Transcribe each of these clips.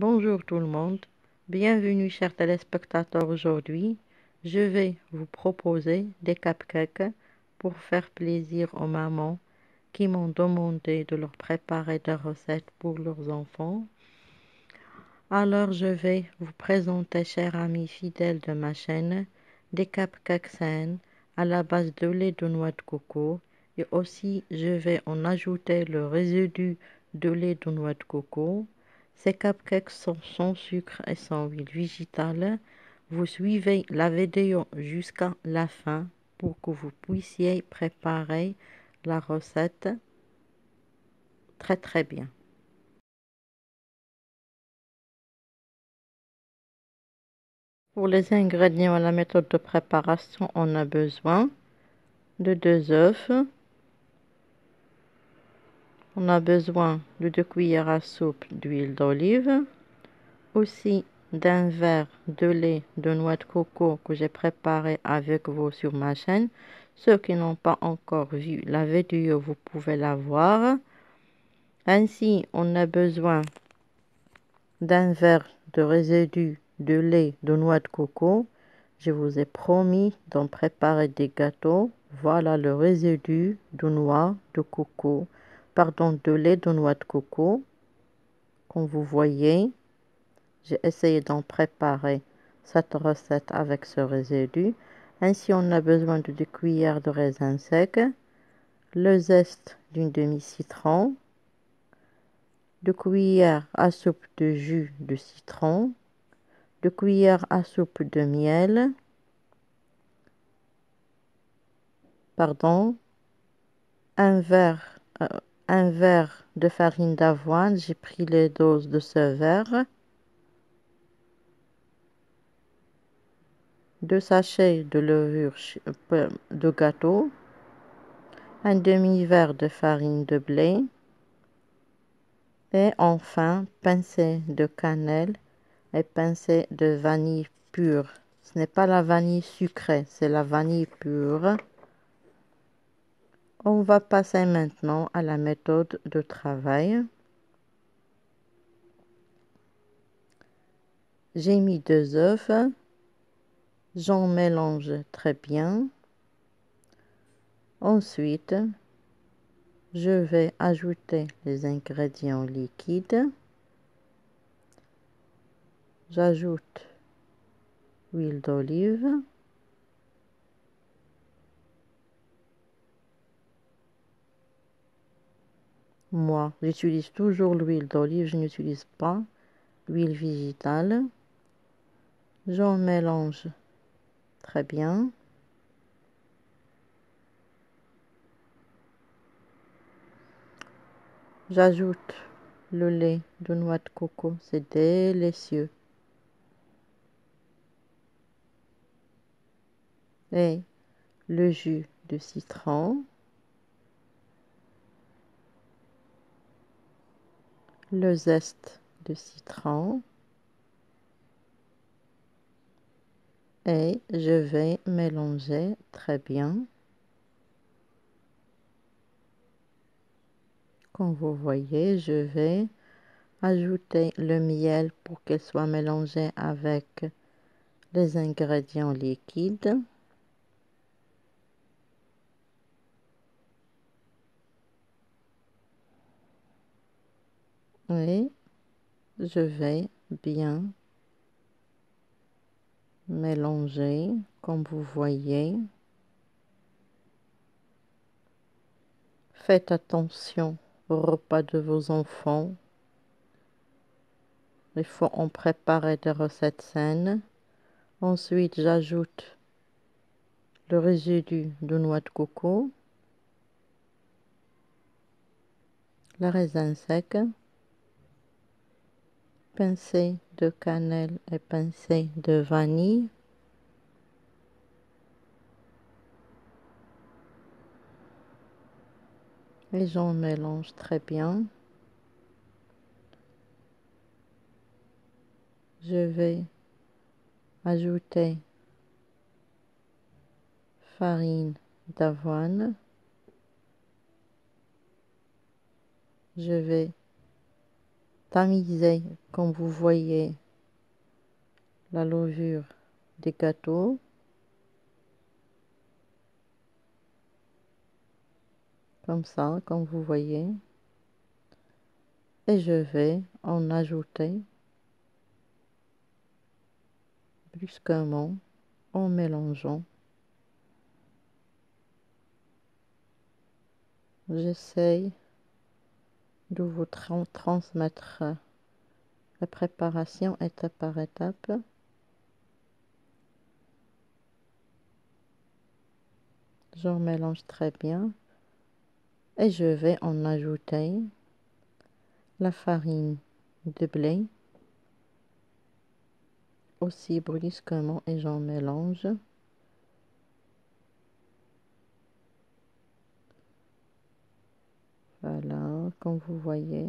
Bonjour tout le monde, bienvenue chers téléspectateurs. Aujourd'hui, je vais vous proposer des cupcakes pour faire plaisir aux mamans qui m'ont demandé de leur préparer des recettes pour leurs enfants. Alors je vais vous présenter, chers amis fidèles de ma chaîne, des cupcakes sains à la base de lait de noix de coco et aussi je vais en ajouter le résidu de lait de noix de coco. Ces cupcakes sont sans sucre et sans huile végétale. Vous suivez la vidéo jusqu'à la fin pour que vous puissiez préparer la recette très bien. Pour les ingrédients et la méthode de préparation, on a besoin de 2 œufs, on a besoin de 2 cuillères à soupe d'huile d'olive, aussi d'un verre de lait de noix de coco que j'ai préparé avec vous sur ma chaîne. Ceux qui n'ont pas encore vu la vidéo, vous pouvez la voir. Ainsi, on a besoin d'un verre de résidu de lait de noix de coco. Je vous ai promis d'en préparer des gâteaux. Voilà le résidu de noix de coco, pardon, de lait de noix de coco. Comme vous voyez, j'ai essayé d'en préparer cette recette avec ce résidu. Ainsi, on a besoin de 2 cuillères de raisin sec, le zeste d'une demi-citron, 2 cuillères à soupe de jus de citron, 2 cuillères à soupe de miel, pardon, un verre, un verre de farine d'avoine, j'ai pris les doses de ce verre, 2 sachets de levure de gâteau, un demi-verre de farine de blé, et enfin pincée de cannelle et pincée de vanille pure. Ce n'est pas la vanille sucrée, c'est la vanille pure. On va passer maintenant à la méthode de travail. J'ai mis 2 œufs, j'en mélange très bien. Ensuite, je vais ajouter les ingrédients liquides. J'ajoute l'huile d'olive, moi j'utilise toujours l'huile d'olive, je n'utilise pas l'huile végétale. J'en mélange très bien. J'ajoute le lait de noix de coco, c'est délicieux. Et le jus de citron, le zeste de citron, et je vais mélanger très bien. Comme vous voyez, je vais ajouter le miel pour qu'elle soit mélangée avec les ingrédients liquides. Et je vais bien mélanger, comme vous voyez. Faites attention au repas de vos enfants. Il faut en préparer des recettes saines. Ensuite, j'ajoute le résidu de noix de coco, le raisin sec, pincée de cannelle et pincée de vanille. Et j'en mélange très bien. Je vais ajouter farine d'avoine. Je vais tamiser, comme vous voyez, la levure des gâteaux. Comme ça, comme vous voyez. Et je vais en ajouter brusquement en mélangeant. J'essaye de vous transmettre la préparation étape par étape. J'en mélange très bien et je vais en ajouter la farine de blé aussi brusquement et j'en mélange. Voilà, comme vous voyez.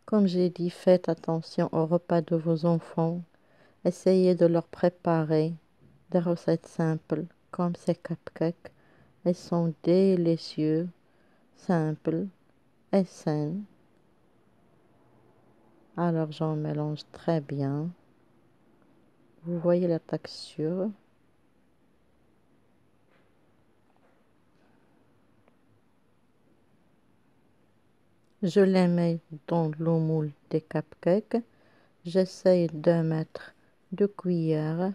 Comme j'ai dit, faites attention au repas de vos enfants. Essayez de leur préparer des recettes simples comme ces cupcakes. Elles sont délicieux, simples et saines. Alors j'en mélange très bien. Vous voyez la texture. Je les mets dans le moule des cupcakes. J'essaye de mettre 2 cuillères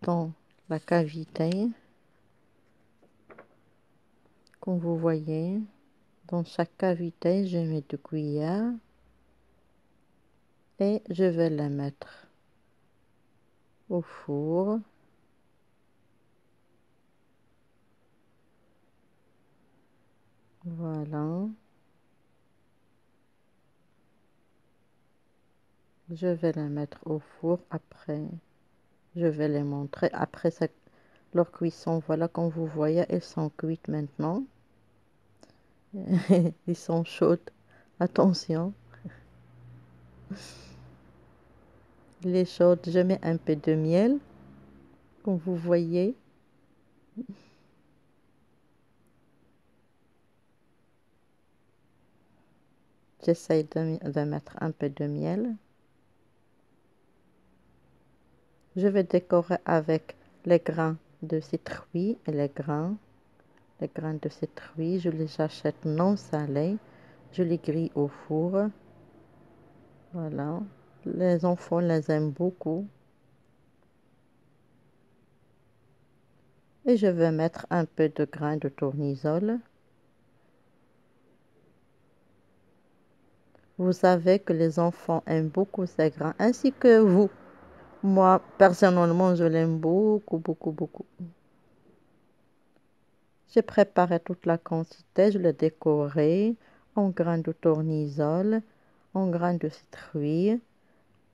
dans la cavité. Comme vous voyez, dans chaque cavité, je mets 2 cuillères et je vais les mettre au four. Voilà. Je vais les mettre au four après. Je vais les montrer après leur cuisson. Voilà, comme vous voyez, elles sont cuites maintenant. Ils sont chaudes. Attention. Les chaudes, je mets un peu de miel. Comme vous voyez. J'essaye de mettre un peu de miel. Je vais décorer avec les grains de citrouille et les grains de citrouille. Je les achète non salés. Je les grille au four. Voilà. Les enfants les aiment beaucoup. Et je vais mettre un peu de grains de tournesol. Vous savez que les enfants aiment beaucoup ces grains, ainsi que vous. Moi, personnellement, je l'aime beaucoup, beaucoup, beaucoup. J'ai préparé toute la quantité, je l'ai décoré en grains de tournesol, en grains de citrouille.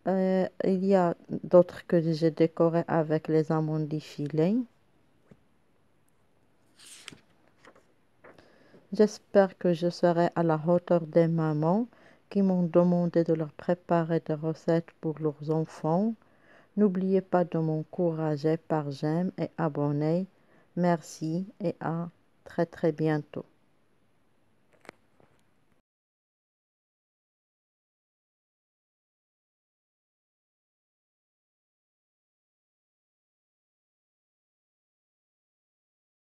Il y a d'autres que j'ai décoré avec les amandes défilées. J'espère que je serai à la hauteur des mamans qui m'ont demandé de leur préparer des recettes pour leurs enfants. N'oubliez pas de m'encourager par j'aime et abonner. Merci et à très très bientôt.